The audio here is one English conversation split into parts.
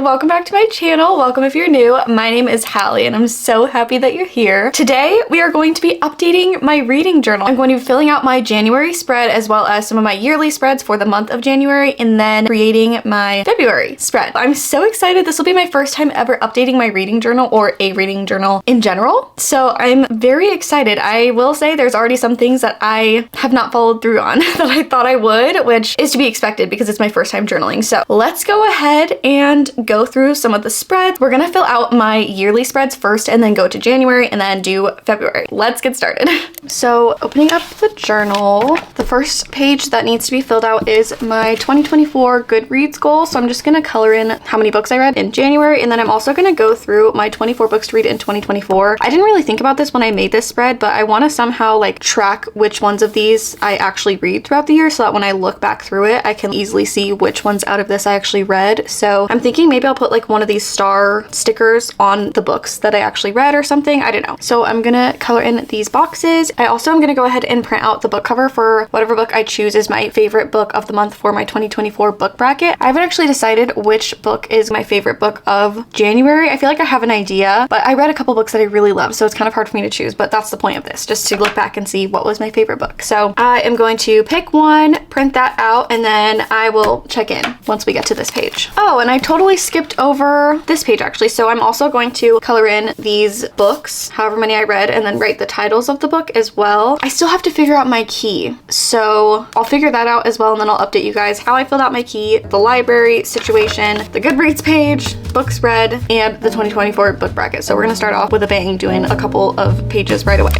welcome back to my channel. Welcome if you're new. My name is Hallie and I'm so happy that you're here. Today we are going to be updating my reading journal. I'm going to be filling out my January spread as well as some of my yearly spreads for the month of January and then creating my February spread. I'm so excited. This will be my first time ever updating my reading journal or a reading journal in general. So I'm very excited. I will say there's already some things that I have not followed through on that I thought I would, which is to be expected because it's my first time journaling. So let's go ahead and go through some of the spreads. We're gonna fill out my yearly spreads first and then go to January and then do February. Let's get started. So opening up the journal, the first page that needs to be filled out is my 2024 Goodreads goal. So I'm just gonna color in how many books I read in January, and then I'm also gonna go through my 24 books to read in 2024. I didn't really think about this when I made this spread, but I wanna somehow like track which ones of these I actually read throughout the year so that when I look back through it, I can easily see which ones out of this I actually read. So I'm thinking maybe I'll put like one of these star stickers on the books that I actually read or something. I don't know. So I'm gonna color in these boxes. I also am gonna go ahead and print out the book cover for whatever book I choose is my favorite book of the month for my 2024 book bracket. I haven't actually decided which book is my favorite book of January. I feel like I have an idea, but I read a couple books that I really love, so it's kind of hard for me to choose, but that's the point of this, just to look back and see what was my favorite book. So I am going to pick one, print that out, and then I will check in once we get to this page. Oh, and I totally skipped over this page actually. So I'm also going to color in these books, however many I read, and then write the titles of the book as well. I still have to figure out my key. So I'll figure that out as well, and then I'll update you guys how I filled out my key, the library situation, the Goodreads page, books read, and the 2024 book bracket. So we're gonna start off with a bang doing a couple of pages right away.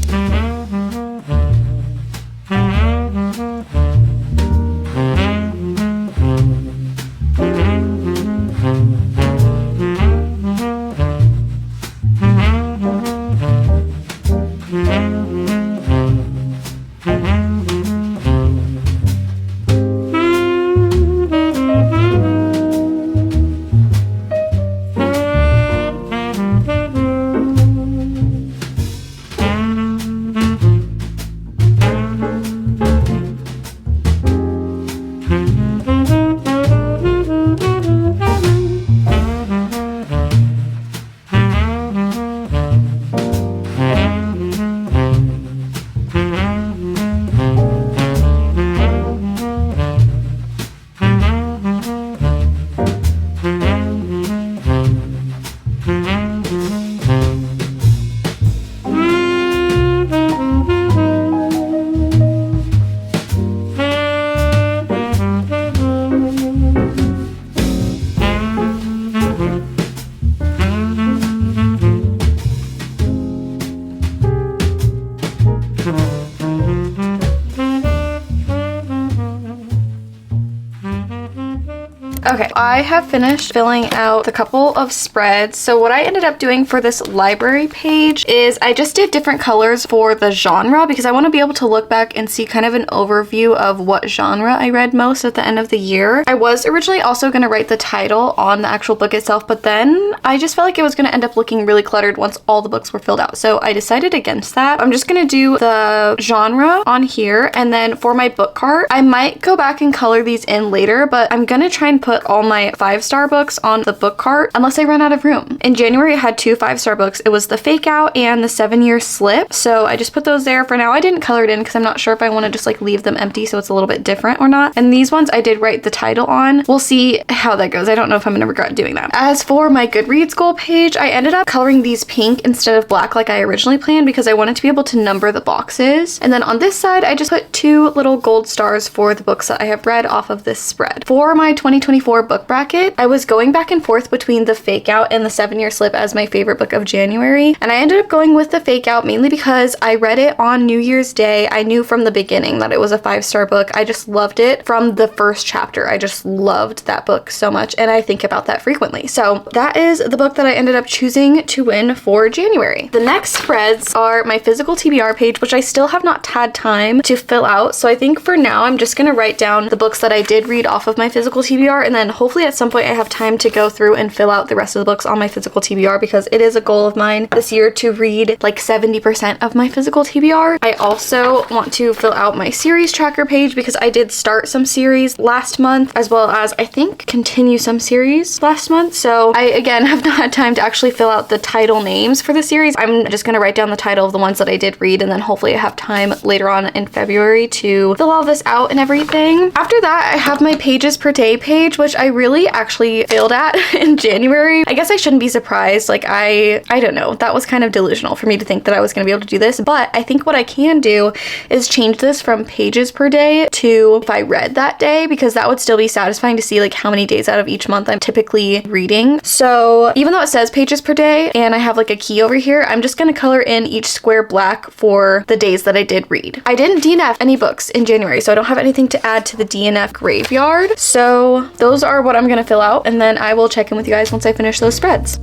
Okay, I have finished filling out the couple of spreads. So what I ended up doing for this library page is I just did different colors for the genre because I want to be able to look back and see kind of an overview of what genre I read most at the end of the year. I was originally also going to write the title on the actual book itself, but then I just felt like it was going to end up looking really cluttered once all the books were filled out. So I decided against that. I'm just going to do the genre on here, and then for my book cart, I might go back and color these in later, but I'm going to try and put all my 5-star books on the book cart unless I run out of room. In January, I had 2 5-star books. It was The Fake Out and The 7-Year Slip. So I just put those there for now. I didn't color it in because I'm not sure if I want to just like leave them empty so it's a little bit different or not. And these ones I did write the title on. We'll see how that goes. I don't know if I'm gonna regret doing that. As for my Goodreads goal page, I ended up coloring these pink instead of black like I originally planned because I wanted to be able to number the boxes. And then on this side, I just put 2 little gold stars for the books that I have read off of this spread. For my 2024 book bracket, I was going back and forth between The Fake Out and The 7-Year Slip as my favorite book of January, and I ended up going with The Fake Out mainly because I read it on New Year's Day. I knew from the beginning that it was a 5-star book. I just loved it from the first chapter. I just loved that book so much, and I think about that frequently. So that is the book that I ended up choosing to win for January. The next spreads are my physical TBR page, which I still have not had time to fill fill out. So I think for now, I'm just gonna write down the books that I did read off of my physical TBR, and then hopefully at some point I have time to go through and fill out the rest of the books on my physical TBR, because it is a goal of mine this year to read like 70% of my physical TBR. I also want to fill out my series tracker page because I did start some series last month, as well as I think continue some series last month. So I again have not had time to actually fill out the title names for the series. I'm just gonna write down the title of the ones that I did read, and then hopefully I have time later on in February to fill all this out and everything. After that, I have my pages per day page, which I really actually failed at in January. I guess I shouldn't be surprised. Like I don't know, that was kind of delusional for me to think that I was gonna be able to do this, but I think what I can do is change this from pages per day to if I read that day, because that would still be satisfying to see like how many days out of each month I'm typically reading. So even though it says pages per day and I have like a key over here, I'm just gonna color in each square black for the days that I did read. I didn't DNF any books in January, so I don't have anything to add to the DNF graveyard. So those are what I'm gonna fill out, and then I will check in with you guys once I finish those spreads.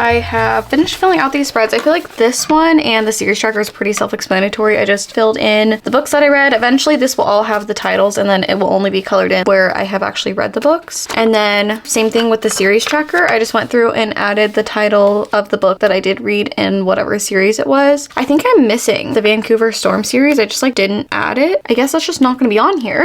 I have finished filling out these spreads. I feel like this one and the series tracker is pretty self-explanatory. I just filled in the books that I read. Eventually this will all have the titles, and then it will only be colored in where I have actually read the books. And then same thing with the series tracker. I just went through and added the title of the book that I did read in whatever series it was. I think I'm missing the Vancouver Storm series. I just like didn't add it. I guess that's just not gonna be on here.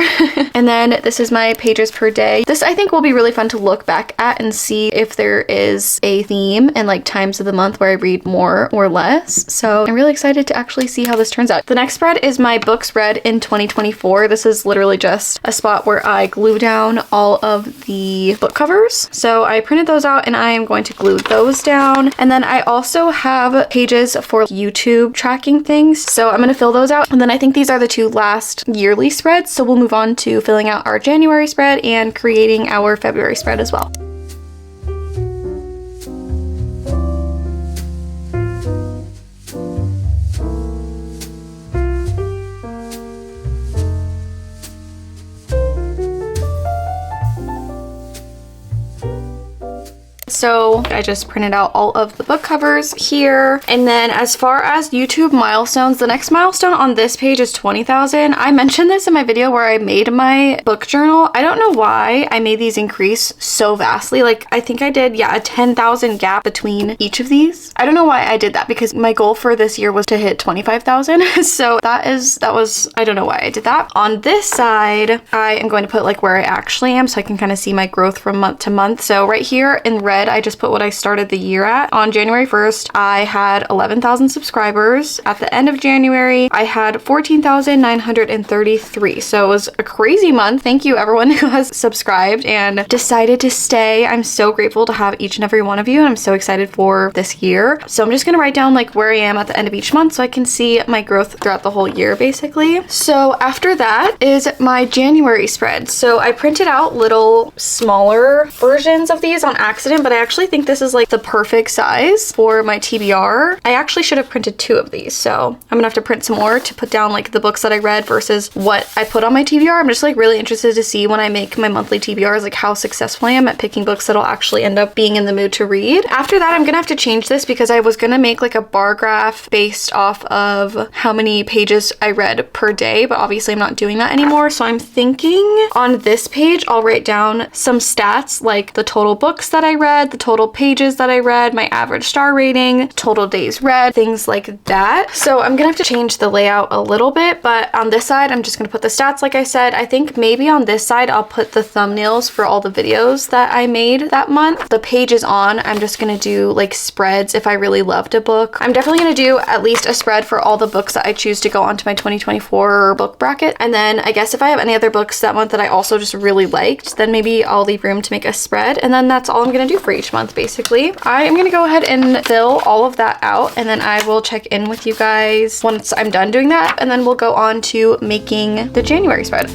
And then this is my pages per day. This I think will be really fun to look back at and see if there is a theme and like times of the month where I read more or less. So I'm really excited to actually see how this turns out. The next spread is my books read in 2024. This is literally just a spot where I glue down all of the book covers. So I printed those out and I am going to glue those down. And then I also have pages for YouTube tracking things. So I'm going to fill those out. And then I think these are the two last yearly spreads. So we'll move on to filling out our January spread and creating our February spread as well. So I just printed out all of the book covers here. And then as far as YouTube milestones, the next milestone on this page is 20,000. I mentioned this in my video where I made my book journal. I don't know why I made these increase so vastly. Like I think I did, yeah, a 10,000 gap between each of these. I don't know why I did that, because my goal for this year was to hit 25,000. So that was, I don't know why I did that. On this side, I am going to put like where I actually am so I can kind of see my growth from month to month. So right here in red, I just put what I started the year at. On January 1st, I had 11,000 subscribers. At the end of January, I had 14,933. So it was a crazy month. Thank you everyone who has subscribed and decided to stay. I'm so grateful to have each and every one of you, and I'm so excited for this year. So I'm just gonna write down like where I am at the end of each month so I can see my growth throughout the whole year basically. So after that is my January spread. So I printed out little smaller versions of these on accident, but I actually think this is like the perfect size for my TBR. I actually should have printed 2 of these, so I'm gonna have to print some more to put down like the books that I read versus what I put on my TBR. I'm just like really interested to see when I make my monthly TBRs like how successful I am at picking books that'll actually end up being in the mood to read. After that, I'm gonna have to change this because I was gonna make like a bar graph based off of how many pages I read per day, but obviously I'm not doing that anymore. So I'm thinking on this page, I'll write down some stats like the total books that I read, the total pages that I read, my average star rating, total days read, things like that. So I'm gonna have to change the layout a little bit, but on this side, I'm just gonna put the stats like I said. I think maybe on this side, I'll put the thumbnails for all the videos that I made that month. The pages on, I'm just gonna do like spreads if I really loved a book. I'm definitely gonna do at least a spread for all the books that I choose to go onto my 2024 book bracket. And then I guess if I have any other books that month that I also just really liked, then maybe I'll leave room to make a spread. And then that's all I'm gonna do for each month basically. I am gonna go ahead and fill all of that out, and then I will check in with you guys once I'm done doing that, and then we'll go on to making the January spread.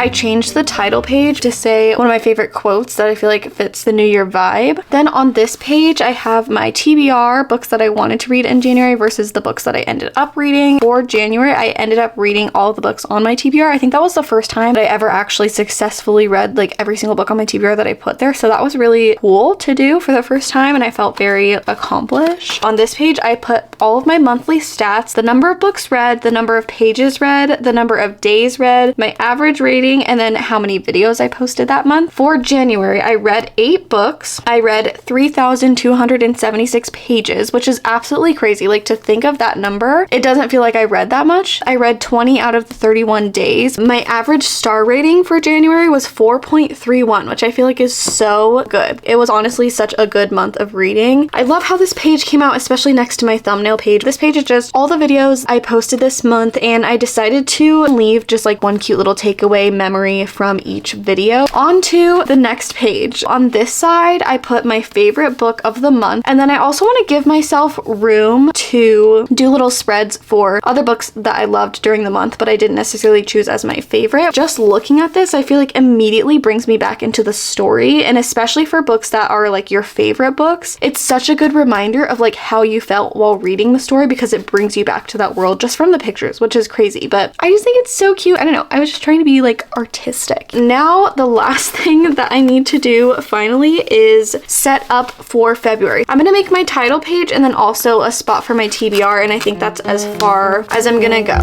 I changed the title page to say one of my favorite quotes that I feel like fits the New Year vibe. Then on this page, I have my TBR, books that I wanted to read in January versus the books that I ended up reading. For January, I ended up reading all of the books on my TBR. I think that was the first time that I ever actually successfully read like every single book on my TBR that I put there. So that was really cool to do for the first time, and I felt very accomplished. On this page, I put all of my monthly stats, the number of books read, the number of pages read, the number of days read, my average rating, and then how many videos I posted that month. For January, I read 8 books. I read 3,276 pages, which is absolutely crazy. Like, to think of that number, it doesn't feel like I read that much. I read 20 out of the 31 days. My average star rating for January was 4.31, which I feel like is so good. It was honestly such a good month of reading. I love how this page came out, especially next to my thumbnail page. This page is just all the videos I posted this month, and I decided to leave just like one cute little takeaway memory from each video. On to the next page. On this side, I put my favorite book of the month, and then I also want to give myself room to do little spreads for other books that I loved during the month, but I didn't necessarily choose as my favorite. Just looking at this, I feel like immediately brings me back into the story, and especially for books that are like your favorite books, it's such a good reminder of like how you felt while reading the story, because it brings you back to that world just from the pictures, which is crazy. But I just think it's so cute. I don't know, I was just trying to be like artistic. Now the last thing that I need to do finally is set up for February. I'm gonna make my title page and then also a spot for my TBR, and I think that's as far as I'm gonna go.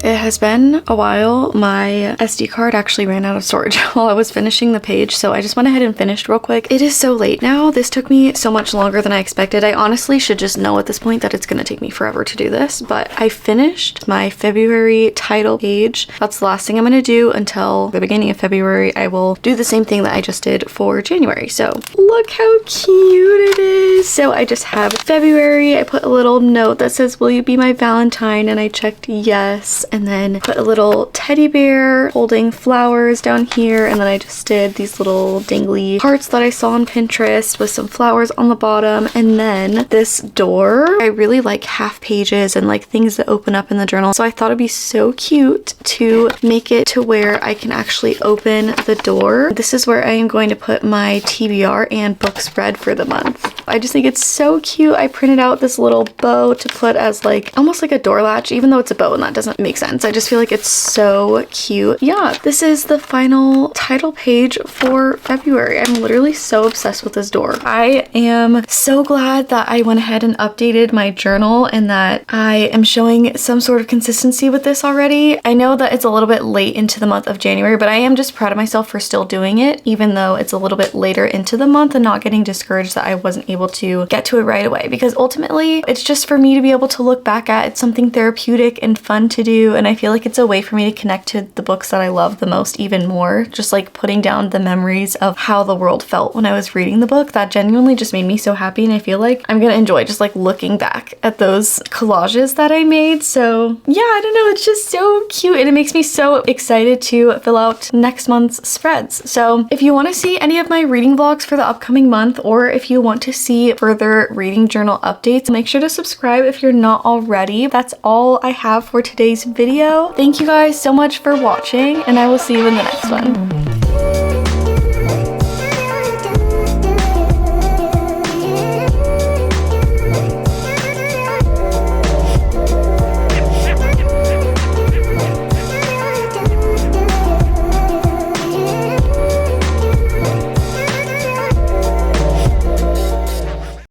It has been a while. My SD card actually ran out of storage while I was finishing the page, so I just went ahead and finished real quick. It is so late now. This took me so much longer than I expected. I honestly should just know at this point that it's gonna take me forever to do this, but I finished my February title page. That's the last thing I'm gonna do until the beginning of February. I will do the same thing that I just did for January. So look how cute it is. So I just have February. I put a little note that says, "Will you be my Valentine?" and I checked yes. And then then put a little teddy bear holding flowers down here, and then I just did these little dangly hearts that I saw on Pinterest with some flowers on the bottom. And then this door, I really like half pages and like things that open up in the journal, so I thought it'd be so cute to make it to where I can actually open the door. This is where I am going to put my TBR and book spread for the month. I just think it's so cute. I printed out this little bow to put as like almost like a door latch, even though it's a bow and that doesn't make sense. I just feel like it's so cute. Yeah, this is the final title page for February. I'm literally so obsessed with this door. I am so glad that I went ahead and updated my journal and that I am showing some sort of consistency with this already. I know that it's a little bit late into the month of January, but I am just proud of myself for still doing it, even though it's a little bit later into the month, and not getting discouraged that I wasn't able to get to it right away, because ultimately it's just for me to be able to look back at. It's something therapeutic and fun to do, and I feel like it's a way for me to connect to the books that I love the most even more. Just like putting down the memories of how the world felt when I was reading the book, that genuinely just made me so happy, and I feel like I'm gonna enjoy just like looking back at those collages that I made. So yeah, I don't know, it's just so cute and it makes me so excited to fill out next month's spreads. So if you want to see any of my reading vlogs for the upcoming month, or if you want to see further reading journal updates, make sure to subscribe if you're not already. That's all I have for today's video. Thank you guys so much for watching, and I will see you in the next one.